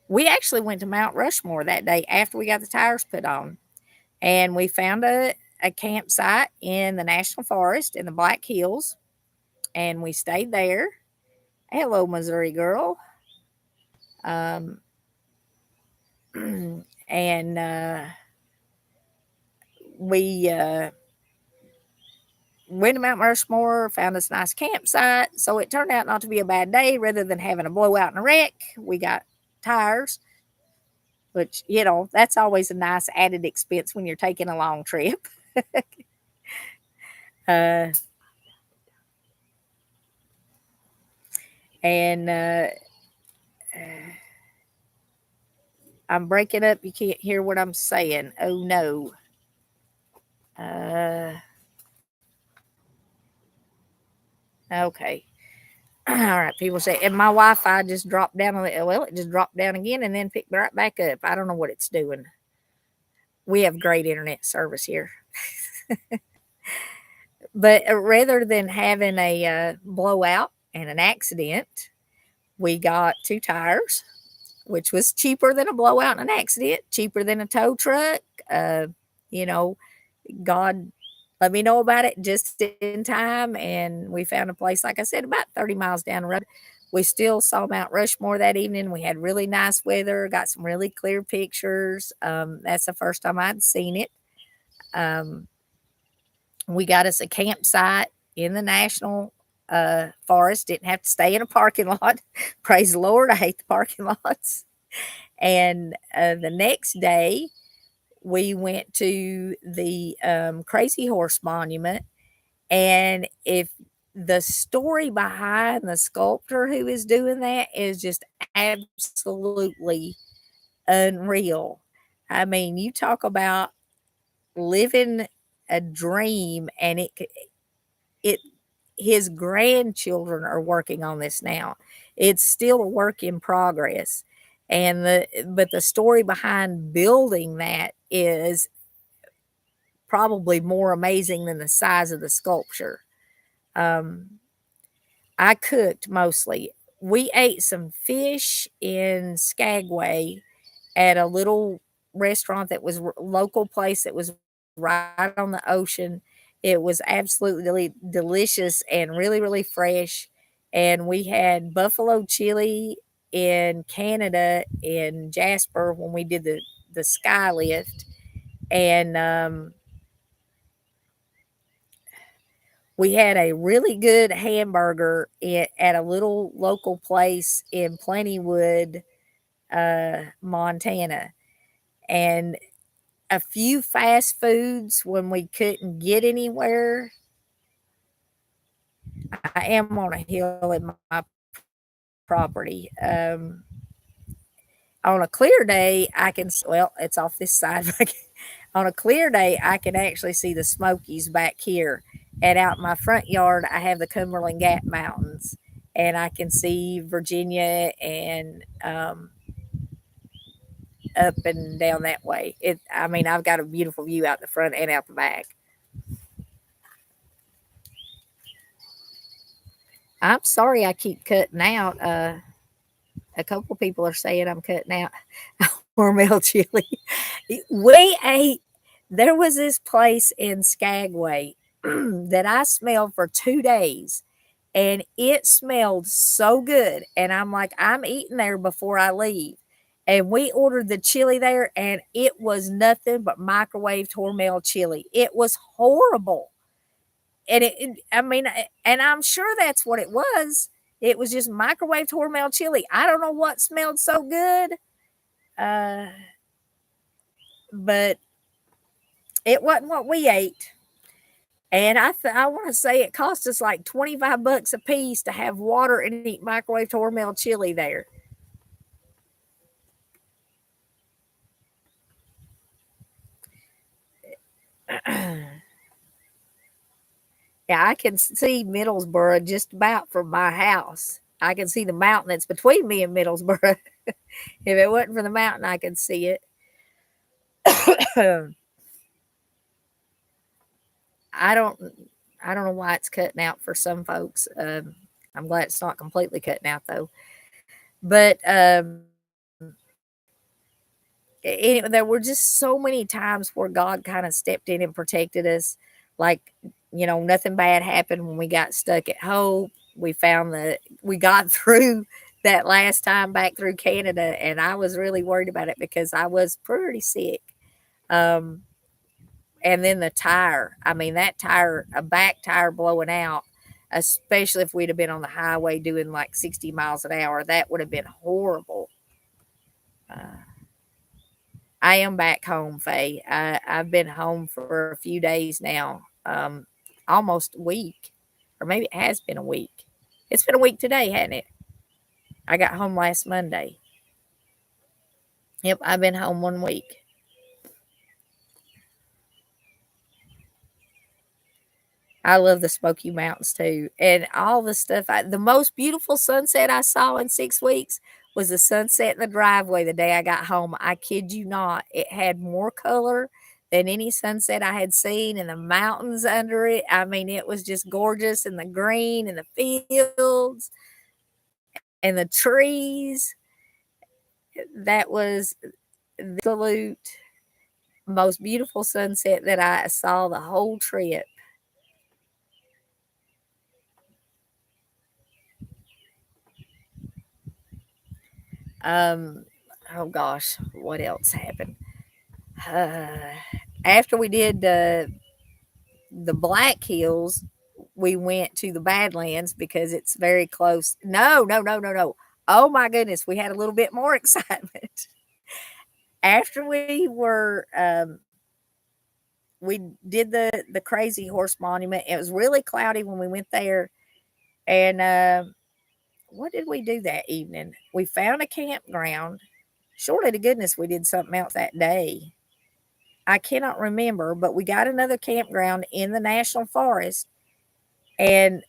S1: We actually went to Mount Rushmore that day after we got the tires put on. And we found a campsite in the National Forest in the Black Hills. And we stayed there. Hello, Missouri girl. And we went to Mount Rushmore, found this nice campsite. So it turned out not to be a bad day. Rather than having a blowout and a wreck, we got tires, which, you know, that's always a nice added expense when you're taking a long trip. And I'm breaking up. You can't hear what I'm saying. Oh, no. Okay. All right. People say, and my Wi-Fi just dropped down. Well, it just dropped down again and then picked right back up. I don't know what it's doing. We have great internet service here. But rather than having a blowout and an accident, we got two tires, which was cheaper than a blowout and an accident, cheaper than a tow truck. You know, God let me know about it just in time. And we found a place, like I said, about 30 miles down the road. We still saw Mount Rushmore that evening. We had really nice weather, got some really clear pictures. That's the first time I'd seen it. We got us a campsite in the national forest. Didn't have to stay in a parking lot. Praise the Lord. I hate the parking lots. And the next day, we went to the Crazy Horse Monument. And if the story behind the sculptor who is doing that is just absolutely unreal. I mean, you talk about living a dream, and it his grandchildren are working on this now. It's still a work in progress. And the story behind building that is probably more amazing than the size of the sculpture. Um, I cooked mostly. We ate some fish in Skagway at a little restaurant that was local place that was right on the ocean. It was absolutely delicious and really, really fresh. And we had buffalo chili in Canada in Jasper when we did the sky lift. And we had a really good hamburger at a little local place in Plentywood, Montana. And a few fast foods when we couldn't get anywhere. I am on a hill in my property. On a clear day, I can, well, it's off this side. On a clear day, I can actually see the Smokies back here. And out in my front yard, I have the Cumberland Gap Mountains. And I can see Virginia and up and down that way. I mean, I've got a beautiful view out the front and out the back. I'm sorry I keep cutting out. A couple people are saying I'm cutting out Hormel chili. We ate, there was this place in Skagway that I smelled for 2 days, and it smelled so good. And I'm like, I'm eating there before I leave. And we ordered the chili there, and it was nothing but microwaved Hormel chili. It was horrible. And I mean, and I'm sure that's what it was. It was just microwaved Hormel chili. I don't know what smelled so good, uh, but it wasn't what we ate. And I want to say it cost us like $25 a piece to have water and eat microwaved Hormel chili there. Yeah, I can see Middlesboro just about from my house. I can see the mountain that's between me and Middlesboro. If it wasn't for the mountain, I could see it. I don't I don't know why it's cutting out for some folks. I'm glad it's not completely cutting out though. But anyway, there were just so many times where God kind of stepped in and protected us. Like, nothing bad happened when we got stuck at Hope. We got through that last time back through Canada, and I was really worried about it because I was pretty sick. Um, and then the tire, I mean, that tire, a back tire blowing out, especially if we'd have been on the highway doing like 60 miles an hour, that would have been horrible. Uh, I am back home, Faye. I've been home for a few days now, almost a week, or maybe it has been a week. It's been a week today, hasn't it? I got home last Monday. Yep, I've been home 1 week. I love the Smoky Mountains too, and all the stuff. The most beautiful sunset I saw in 6 weeks was the sunset in the driveway the day I got home. I kid you not, it had more color than any sunset I had seen, and the mountains under it. I mean, it was just gorgeous, and the green, and the fields, and the trees. That was the absolute most beautiful sunset that I saw the whole trip. Um, oh gosh, what else happened? Uh, After we did the Black Hills, we went to the Badlands because it's very close. No, no, no, no, no. Oh my goodness, we had a little bit more excitement. After we did the crazy horse monument. It was really cloudy when we went there, And what did we do that evening? We found a campground. Surely to goodness we did something else that day. I cannot remember, but we got another campground in the national forest. And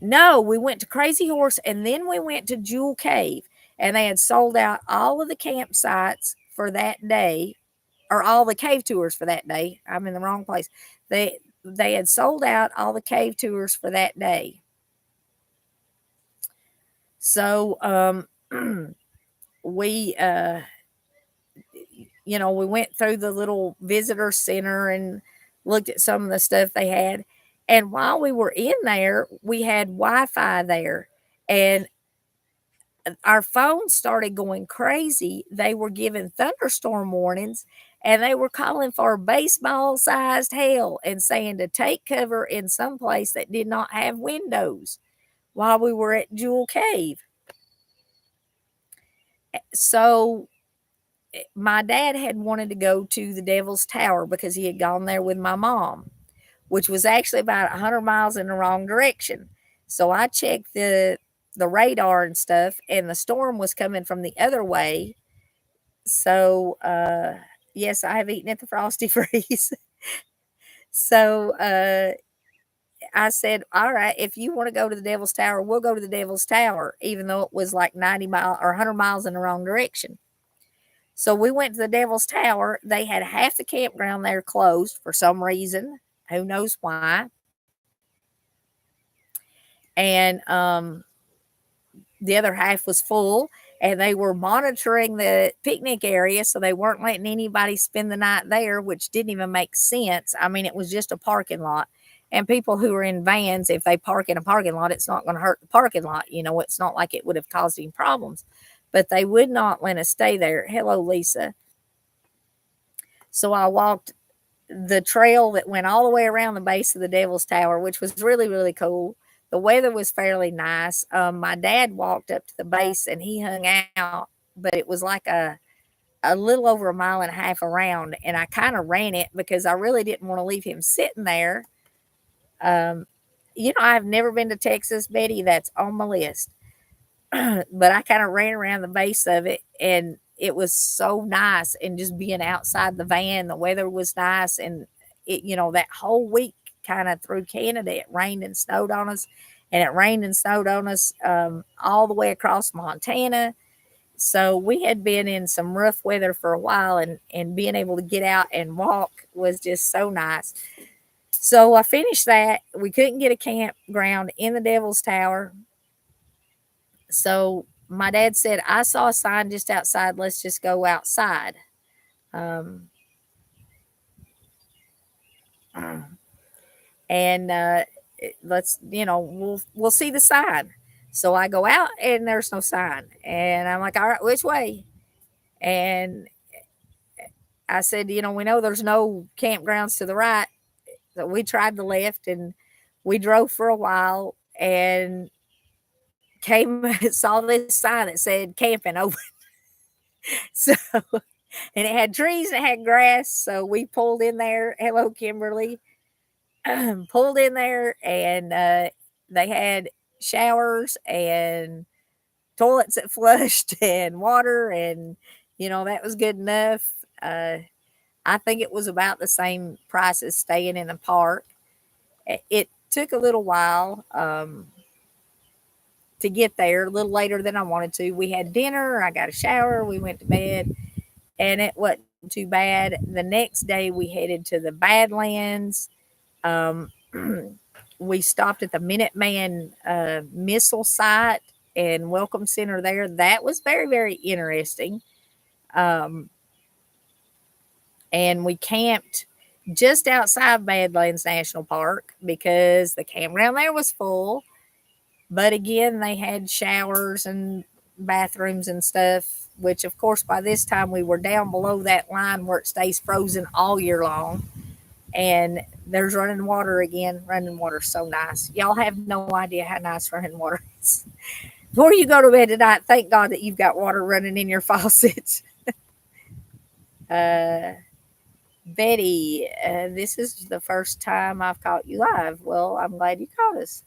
S1: no, we went to Crazy Horse and then we went to Jewel Cave. And they had sold out all of the campsites for that day, or all the cave tours for that day. I'm in the wrong place. They had sold out all the cave tours for that day. So we we went through the little visitor center and looked at some of the stuff they had. And while we were in there, we had Wi-Fi there, and our phones started going crazy. They were giving thunderstorm warnings, and they were calling for baseball sized hail and saying to take cover in some place that did not have windows while we were at Jewel Cave. So my dad had wanted to go to the Devil's Tower because he had gone there with my mom, which was actually about 100 miles in the wrong direction. So I checked the radar and stuff, and the storm was coming from the other way. So yes, I have eaten at the Frosty Freeze. So I said, all right, if you want to go to the Devil's Tower, we'll go to the Devil's Tower, even though it was like 90 miles or 100 miles in the wrong direction. So we went to the Devil's Tower. They had half the campground there closed for some reason. Who knows why? And the other half was full. And they were monitoring the picnic area, so they weren't letting anybody spend the night there, which didn't even make sense. I mean, it was just a parking lot. And people who are in vans, if they park in a parking lot, it's not going to hurt the parking lot. It's not like it would have caused any problems. But they would not let us stay there. Hello, Lisa. So I walked the trail that went all the way around the base of the Devil's Tower, which was really, really cool. The weather was fairly nice. My dad walked up to the base and he hung out, but it was like a little over a mile and a half around. And I kind of ran it because I really didn't want to leave him sitting there. Um, I've never been to Texas, Betty. That's on my list. But I kind of ran around the base of it, and it was so nice. And just being outside the van, the weather was nice. And that whole week kind of through Canada, it rained and snowed on us, and it rained and snowed on us all the way across Montana. So we had been in some rough weather for a while, and being able to get out and walk was just so nice. So I finished that. We couldn't get a campground in the Devil's Tower. So my dad said, I saw a sign just outside. Let's just go outside. Um, and we'll see the sign. So I go out and there's no sign. And I'm like, all right, which way? And I said, we know there's no campgrounds to the right. So we tried the left and we drove for a while and came saw this sign that said camping open. So and it had trees and it had grass. So we pulled in there. Hello, Kimberly. Pulled in there, and they had showers and toilets that flushed and water, and that was good enough. I think it was about the same price as staying in the park. It took a little while to get there, a little later than I wanted to. We had dinner, I got a shower, we went to bed, and it wasn't too bad. The next day, we headed to the Badlands. Um, we stopped at the Minuteman missile site and welcome center there. That was very, very interesting. Um, and we camped just outside Badlands National Park because the campground there was full. But again, they had showers and bathrooms and stuff, which, of course, by this time we were down below that line where it stays frozen all year long. And there's running water again. Running water's so nice. Y'all have no idea how nice running water is. Before you go to bed tonight, thank God that you've got water running in your faucet. uh, Betty, this is the first time I've caught you live. Well, I'm glad you caught us.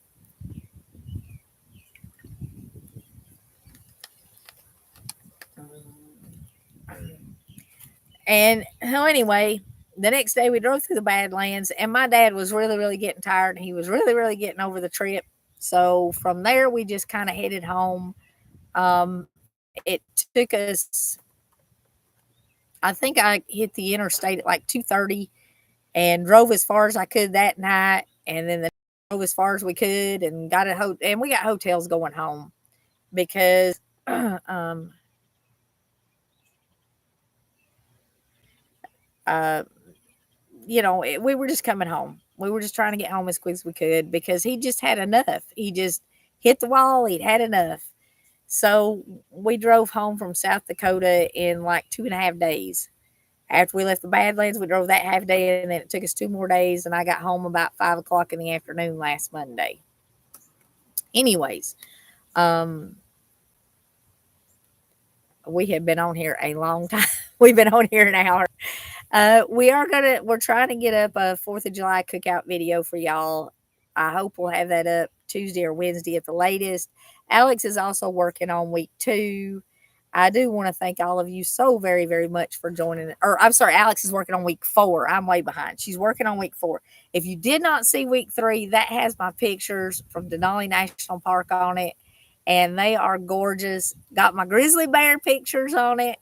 S1: And so anyway, the next day we drove through the Badlands, and my dad was really, really getting tired, and he was really, really getting over the trip. So from there, we just kind of headed home. It took us, I think I hit the interstate at like 2:30 and drove as far as I could that night, and then drove as far as we could, and got and we got hotels going home because um, uh, we were just coming home. We were just trying to get home as quick as we could because he just had enough. He just hit the wall. He'd had enough. So we drove home from South Dakota in like 2.5 days. After we left the Badlands, we drove that half day, and then it took us 2 more days, and I got home about 5 o'clock in the afternoon last Monday. Anyways, um, we have been on here a long time. We've been on here an hour. We're trying to get up a 4th of July cookout video for y'all. I hope we'll have that up Tuesday or Wednesday at the latest. Alex is also working on week 2. I do want to thank all of you so very, very much for joining. Or I'm sorry, Alex is working on week 4. I'm way behind. She's working on week 4. If you did not see week 3, that has my pictures from Denali National Park on it, and they are gorgeous. Got my grizzly bear pictures on it.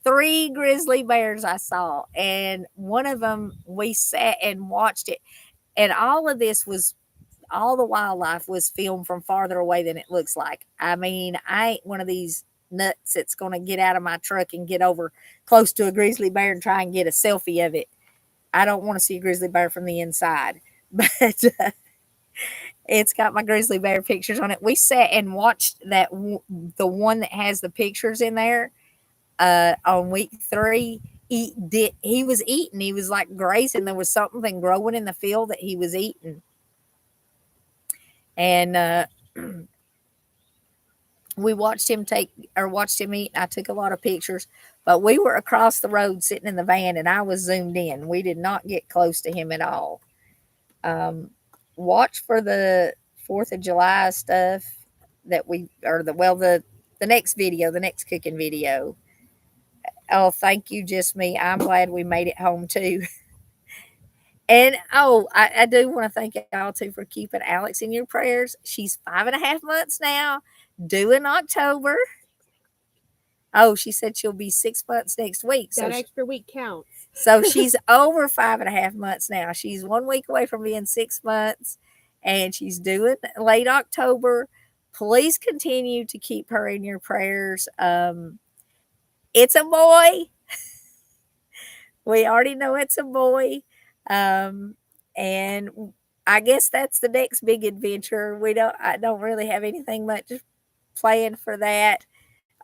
S1: 3 grizzly bears I saw, and one of them we sat and watched it. And all the wildlife was filmed from farther away than it looks like. I mean, I ain't one of these nuts that's going to get out of my truck and get over close to a grizzly bear and try and get a selfie of it. I don't want to see a grizzly bear from the inside, but it's got my grizzly bear pictures on it. We sat and watched the one that has the pictures in there on week 3. He was eating. He was like grazing. There was something growing in the field that he was eating, and we watched him eat. I took a lot of pictures, but we were across the road sitting in the van, and I was zoomed in. We did not get close to him at all. Um, watch for the 4th of July stuff that we or the next video, the next cooking video. Oh, thank you, just me. I'm glad we made it home too. And I do want to thank y'all too for keeping Alex in your prayers. She's 5.5 months now, due in October. Oh, she said she'll be 6 months next week.
S2: That extra week counts.
S1: So she's over 5.5 months now. She's 1 week away from being 6 months, and she's due in late October. Please continue to keep her in your prayers. It's a boy. We already know it's a boy. Um, and I guess that's the next big adventure. I don't really have anything much planned for that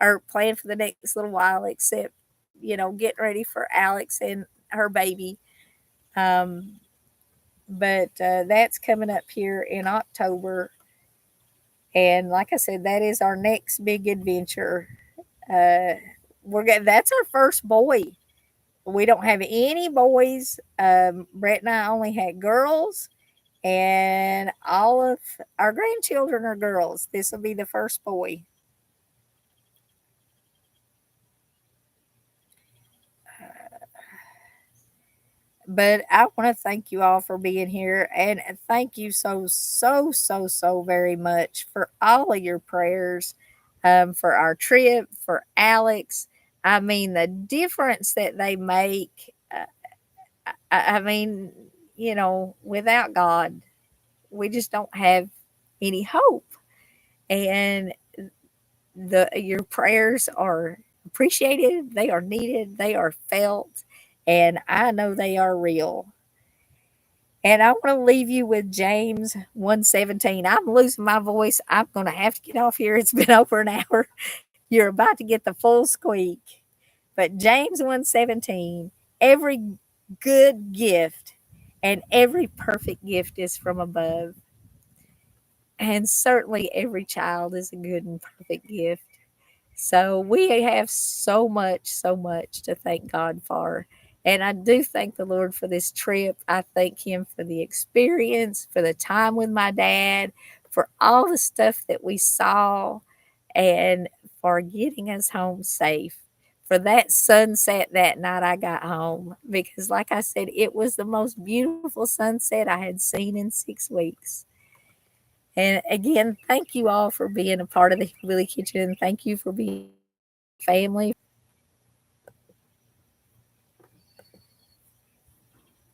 S1: or planned for the next little while, except, getting ready for Alex and her baby. Um, but that's coming up here in October. And like I said, that is our next big adventure. That's our first boy. We don't have any boys. Brett and I only had girls, and all of our grandchildren are girls. This will be the first boy. But I want to thank you all for being here, and thank you so, so, so, so very much for all of your prayers, for our trip, for Alex. I mean, the difference that they make. I mean, without God, we just don't have any hope. And your prayers are appreciated, they are needed, they are felt, and I know they are real. And I want to leave you with James 1:17. I'm losing my voice. I'm going to have to get off here. It's been over an hour. You're about to get the full squeak. But James 1:17, every good gift and every perfect gift is from above. And certainly every child is a good and perfect gift. So we have so much to thank God for. And I do thank the Lord for this trip. I thank Him for the experience, for the time with my dad, for all the stuff that we saw, and for getting us home safe. for that sunset that night I got home because, like I said, it was the most beautiful sunset I had seen in 6 weeks. And again, thank you all for being a part of the Hillbilly Kitchen. And thank you for being a part of my family,